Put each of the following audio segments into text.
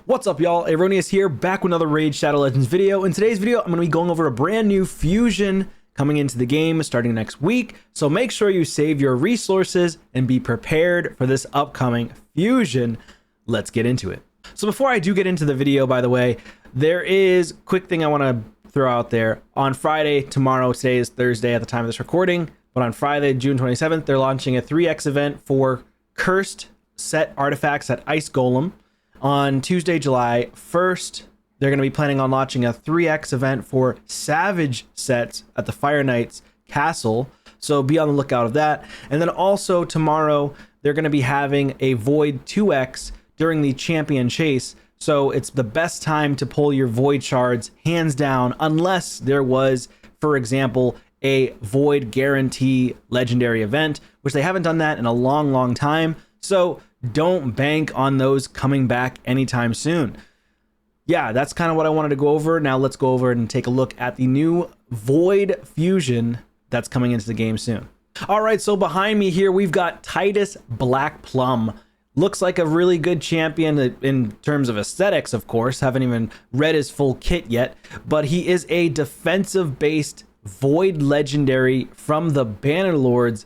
What's up, y'all? Erroneous here, back with another Raid Shadow Legends video. In today's video, I'm going to be going over a brand new fusion coming into the game starting next week. So make sure you save your resources and be prepared for this upcoming fusion. Let's get into it. So before I do get into the video, by the way, there is a quick thing I want to throw out there. On Friday, tomorrow, today is Thursday at the time of this recording, but on Friday, June 27th, they're launching a 3x event for cursed set artifacts at Ice Golem. On Tuesday, July 1st, they're going to be planning on launching a 3x event for Savage sets at the Fire Knights Castle. So be on the lookout of that. And then also tomorrow, they're going to be having a Void 2x during the Champion Chase. So it's the best time to pull your Void shards, hands down, unless there was, for example, a Void Guarantee Legendary event, which they haven't done that in a long time. So don't bank on those coming back anytime soon. Yeah, that's kind of what I wanted to go over. Now let's go over and take a look at the new Void fusion that's coming into the game soon. All right, so behind me here, we've got Tidus Blackplum. Looks like a really good champion in terms of aesthetics, of course. Haven't even read his full kit yet, but he is a defensive-based Void legendary from the Bannerlords.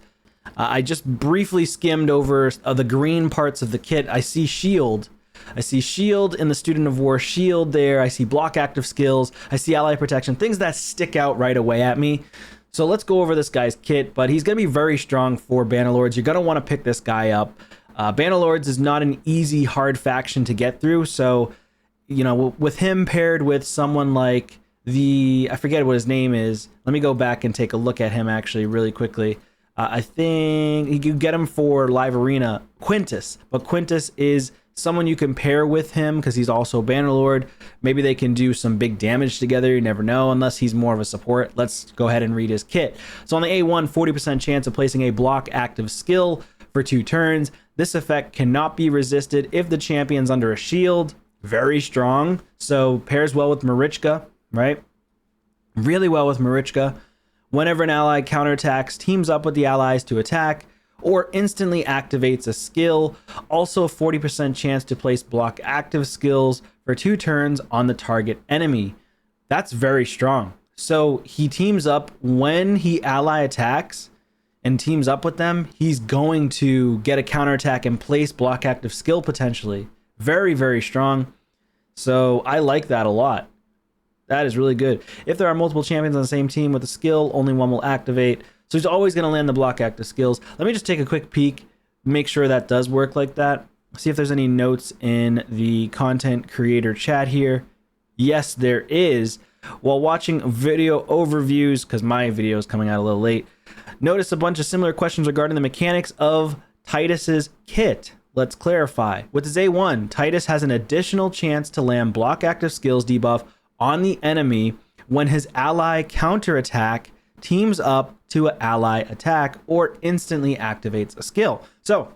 I just briefly skimmed over the green parts of the kit. I see shield. I see shield in the Student of War shield there. I see block active skills. I see ally protection, things that stick out right away at me. So let's go over this guy's kit, but he's going to be very strong for Bannerlords. You're going to want to pick this guy up. Bannerlords is not an easy, hard faction to get through. So, you know, with him paired with someone like I forget what his name is. Let me go back and take a look at him actually really quickly. I think you could get him for Live Arena, Quintus, but Quintus is someone you can pair with him because he's also Bannerlord. Maybe they can do some big damage together. You never know, unless he's more of a support. Let's go ahead and read his kit. So on the A1, 40% chance of placing a block active skill for 2 turns. This effect cannot be resisted if the champion's under a shield. Very strong. So pairs well with Marichka, right? Really well with Marichka. Whenever an ally counterattacks, teams up with the allies to attack, or instantly activates a skill. Also a 40% chance to place block active skills for 2 turns on the target enemy. That's very strong. So he teams up when he ally attacks and teams up with them, he's going to get a counterattack and place block active skill potentially. Very strong. So I like that a lot. That is really good. If there are multiple champions on the same team with a skill, only one will activate. So he's always going to land the block active skills. Let me just take a quick peek, make sure that does work like that. See if there's any notes in the content creator chat here. Yes, there is. While watching video overviews, because my video is coming out a little late, notice a bunch of similar questions regarding the mechanics of Tidus's kit. Let's clarify. With his A1, Tidus has an additional chance to land block active skills debuff on the enemy when his ally counterattack teams up to an ally attack or instantly activates a skill. So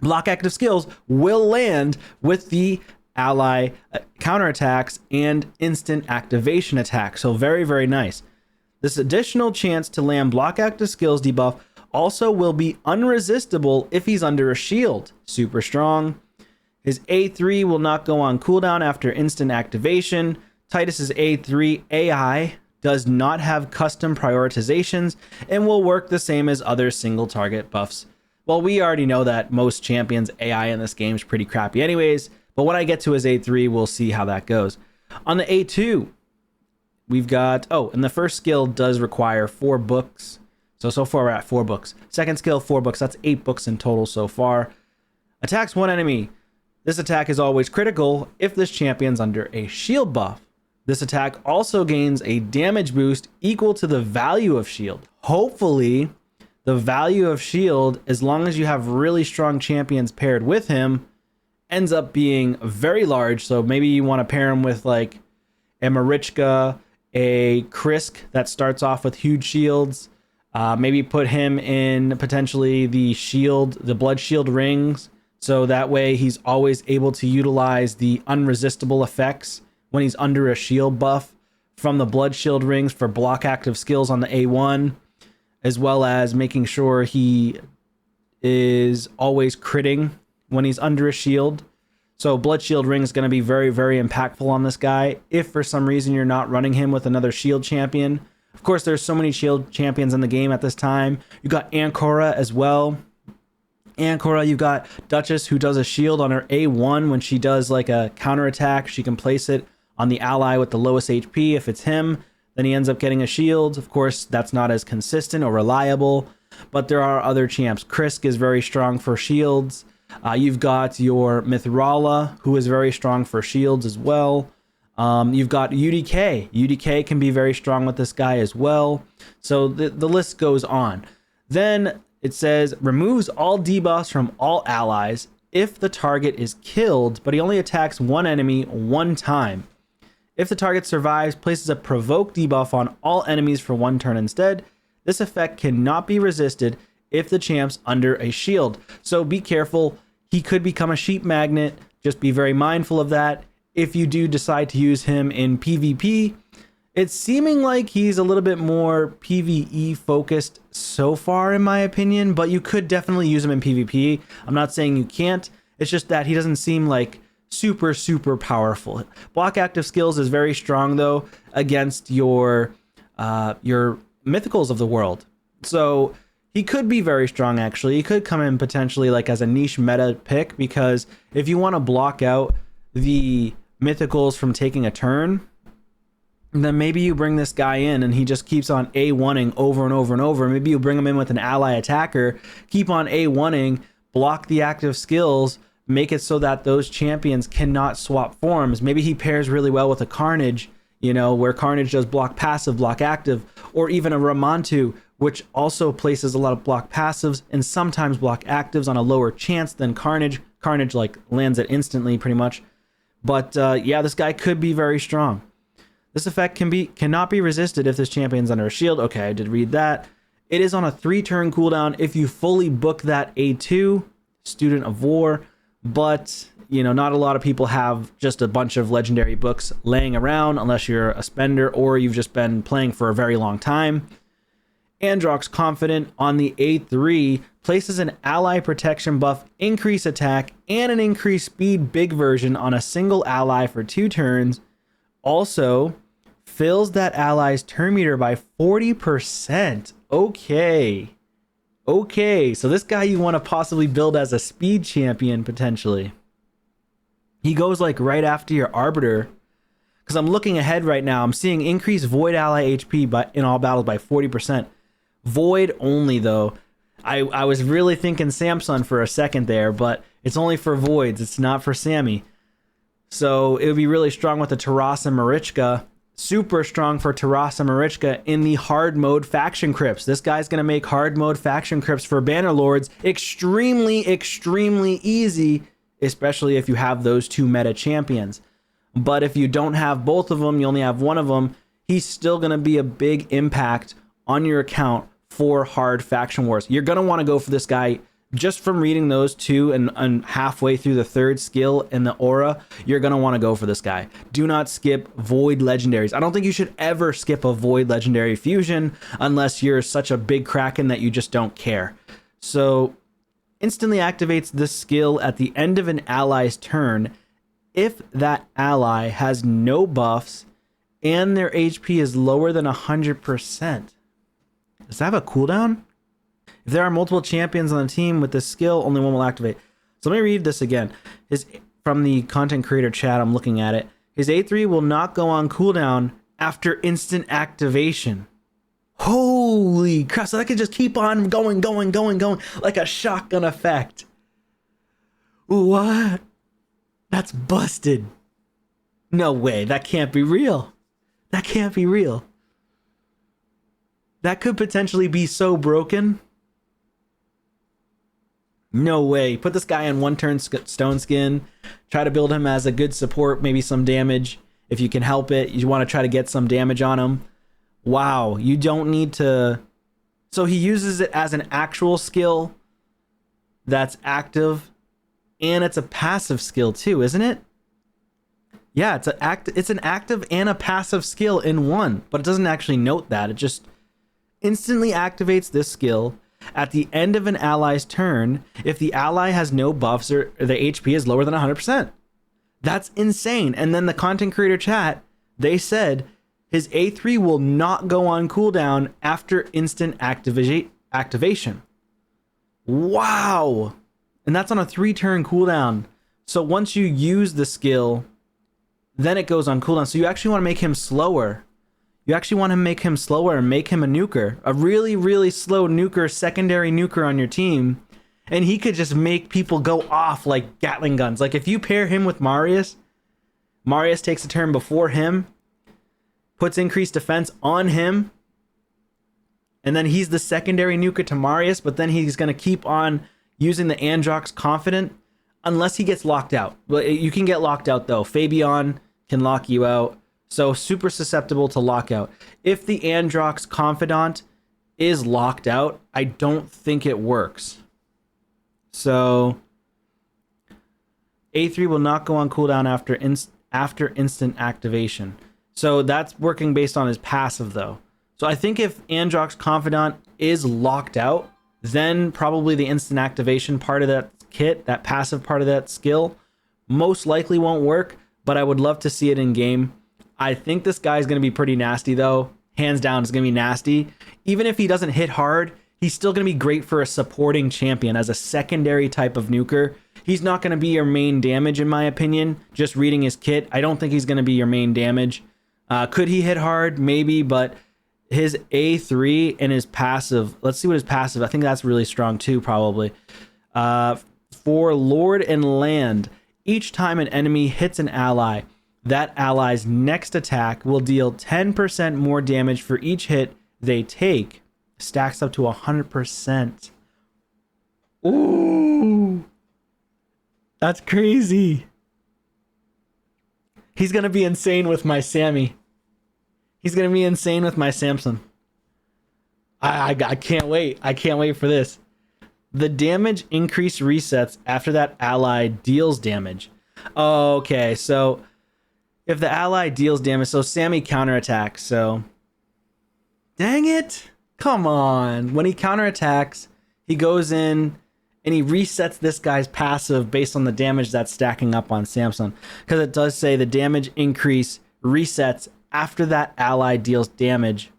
block active skills will land with the ally counterattacks and instant activation attack. So very nice. This additional chance to land block active skills debuff also will be unresistible if he's under a shield. Super strong. His A3 will not go on cooldown after instant activation. Tidus's A3 AI does not have custom prioritizations and will work the same as other single target buffs. Well, we already know that most champions AI in this game is pretty crappy anyways, but when I get to his A3, we'll see how that goes. On the A2, we've got, and the first skill does require 4 books. So far we're at 4 books. Second skill, 4 books. That's 8 books in total so far. Attacks one enemy. This attack is always critical if this champion's under a shield buff. This attack also gains a damage boost equal to the value of shield. Hopefully, the value of shield, as long as you have really strong champions paired with him, ends up being very large. So maybe you want to pair him with like a Marichka, a Krisk that starts off with huge shields. Maybe put him in potentially the shield, the blood shield rings. So that way he's always able to utilize the unresistible effects when he's under a shield buff from the blood shield rings for block active skills on the A1, as well as making sure he is always critting when he's under a shield. So Blood Shield Ring is going to be very, very impactful on this guy if for some reason you're not running him with another shield champion. Of course, there's so many shield champions in the game at this time. You got Ancora as well. Ancora, you've got Duchess, who does a shield on her A1 when she does like a counterattack. She can place it on the ally with the lowest HP. If it's him, then he ends up getting a shield. Of course, that's not as consistent or reliable, but there are other champs. Krisk is very strong for shields. You've got your Mithrala, who is very strong for shields as well. You've got UDK. UDK can be very strong with this guy as well. So the list goes on. Then it says, removes all debuffs from all allies if the target is killed, but he only attacks one enemy one time. If the target survives, places a provoke debuff on all enemies for one turn instead. This effect cannot be resisted if the champ's under a shield. So be careful. He could become a sheep magnet. Just be very mindful of that. If you do decide to use him in PvP, it's seeming like he's a little bit more PvE focused so far, in my opinion, but you could definitely use him in PvP. I'm not saying you can't. It's just that he doesn't seem like super, super powerful. Block active skills is very strong, though, against your mythicals of the world. So he could be very strong, actually. He could come in potentially like as a niche meta pick, because if you want to block out the mythicals from taking a turn, then maybe you bring this guy in and he just keeps on A1ing over and over and over. Maybe you bring him in with an ally attacker, keep on A1ing, block the active skills, make it so that those champions cannot swap forms. Maybe he pairs really well with a Carnage, you know, where Carnage does block passive, block active, or even a Ramantu, which also places a lot of block passives and sometimes block actives on a lower chance than Carnage. Carnage like lands it instantly pretty much. But yeah, this guy could be very strong. This effect cannot be resisted if this champion's under a shield. Okay, I did read that. It is on a 3-turn cooldown if you fully book that A2, Student of War, but you know, not a lot of people have just a bunch of legendary books laying around unless you're a spender or you've just been playing for a very long time. Androx Confident on the A3 places an ally protection buff, increase attack, and an increased speed big version on a single ally for 2 turns. Also, fills that ally's turn meter by 40%. Okay, so this guy you want to possibly build as a speed champion potentially. He goes like right after your Arbiter, because I'm looking ahead right now. I'm seeing increased Void ally HP in all battles by 40%. Void only though. I was really thinking Samson for a second there, but it's only for Voids. It's not for Sammy. So it would be really strong with the Tarrasa Marichka. Super strong for Tarrasa Marichka in the hard mode faction crypts. This guy's going to make hard mode faction crypts for Bannerlords extremely, extremely easy, especially if you have those 2 meta champions. But if you don't have both of them, you only have one of them, he's still going to be a big impact on your account for hard faction wars. You're going to want to go for this guy. Just from reading those 2 and halfway through the 3rd skill in the aura, you're going to want to go for this guy. Do not skip Void legendaries. I don't think you should ever skip a Void legendary fusion unless you're such a big Kraken that you just don't care. So instantly activates this skill at the end of an ally's turn if that ally has no buffs and their HP is lower than 100%. Does that have a cooldown? If there are multiple champions on the team with this skill, only one will activate. So let me read this again. From the content creator chat, I'm looking at it. His A3 will not go on cooldown after instant activation. Holy crap. So that could just keep on going like a shotgun effect. What? That's busted. No way. That can't be real. That can't be real. That could potentially be so broken. No way. Put this guy on 1-turn Stone Skin. Try to build him as a good support, maybe some damage. If you can help it, you want to try to get some damage on him. Wow, you don't need to... So he uses it as an actual skill that's active, and it's a passive skill too, isn't it? Yeah, it's an active and a passive skill in one, but it doesn't actually note that. It just instantly activates this skill at the end of an ally's turn if the ally has no buffs or the HP is lower than 100%. That's insane. And then the content creator chat, they said his A3 will not go on cooldown after instant activation. Wow. And that's on a 3-turn cooldown. So once you use the skill, then it goes on cooldown. So you actually want to make him slower. You actually want to make him slower and make him a nuker. A really, really slow nuker, secondary nuker on your team. And he could just make people go off like Gatling guns. Like if you pair him with Marius, Marius takes a turn before him, puts increased defense on him, and then he's the secondary nuker to Marius, but then he's going to keep on using the Androx Confidant unless he gets locked out. But you can get locked out though. Fabian can lock you out. So super susceptible to lockout. If the Androx Confidant is locked out, I don't think it works. So A3 will not go on cooldown after instant activation. So that's working based on his passive though. So I think if Androx Confidant is locked out, then probably the instant activation part of that kit, that passive part of that skill, most likely won't work, but I would love to see it in game. I think this guy's going to be pretty nasty though. Hands down, it's going to be nasty. Even if he doesn't hit hard, he's still going to be great for a supporting champion as a secondary type of nuker. He's not going to be your main damage in my opinion. Just reading his kit, I don't think he's going to be your main damage. Could he hit hard? Maybe, but his A3 and his passive, let's see what his passive, I think that's really strong too, probably. For Lord and Land, each time an enemy hits an ally, that ally's next attack will deal 10% more damage for each hit they take. Stacks up to 100%. Ooh, that's crazy. He's going to be insane with my Sammy. He's going to be insane with my Samson. I can't wait. I can't wait for this. The damage increase resets after that ally deals damage. Okay, so if the ally deals damage, so Sammy counterattacks, so dang it. Come on. When he counterattacks, he goes in and he resets this guy's passive based on the damage that's stacking up on Samson. Because it does say the damage increase resets after that ally deals damage.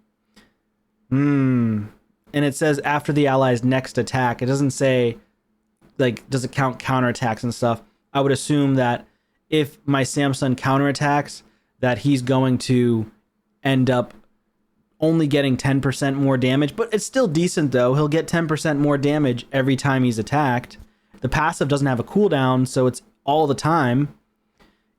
And it says after the ally's next attack. It doesn't say, like, does it count counterattacks and stuff? I would assume that if my Samson counterattacks, that he's going to end up only getting 10% more damage, but it's still decent though. He'll get 10% more damage every time he's attacked. The passive doesn't have a cooldown, so it's all the time.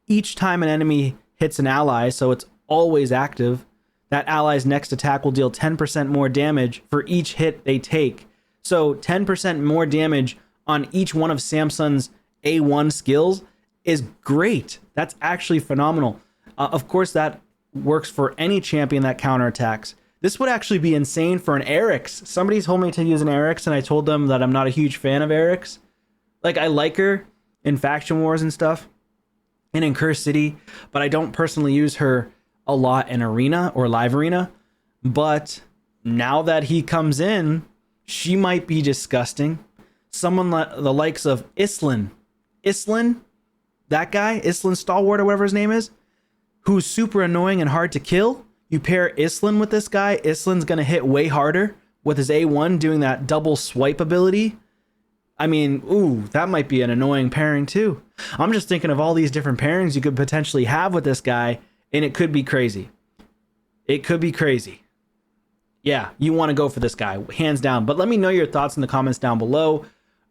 Each time an enemy hits an ally, so it's always active, that ally's next attack will deal 10% more damage for each hit they take. So 10% more damage on each one of Samson's A1 skills is great. That's actually phenomenal. Of course, that works for any champion that counterattacks. This would actually be insane for an Erix. Somebody told me to use an Erix, and I told them that I'm not a huge fan of Erix. Like, I like her in Faction Wars and stuff, and in Curse City, but I don't personally use her a lot in Arena or Live Arena. But now that he comes in, she might be disgusting. Someone the likes of Islin, that guy, Islin Stalwart or whatever his name is, who's super annoying and hard to kill. You pair Islin with this guy, Islin's going to hit way harder with his A1 doing that double swipe ability. I mean, ooh, that might be an annoying pairing too. I'm just thinking of all these different pairings you could potentially have with this guy, and it could be crazy. It could be crazy. Yeah, you want to go for this guy, hands down. But let me know your thoughts in the comments down below.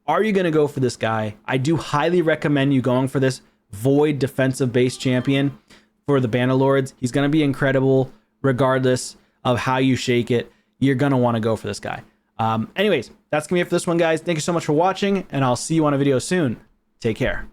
Are you going to go for this guy? I do highly recommend you going for this Void defensive base champion for the Bannerlords. He's going to be incredible regardless of how you shake it. You're going to want to go for this guy. Anyways, that's going to be it for this one, guys. Thank you so much for watching, and I'll see you on a video soon. Take care.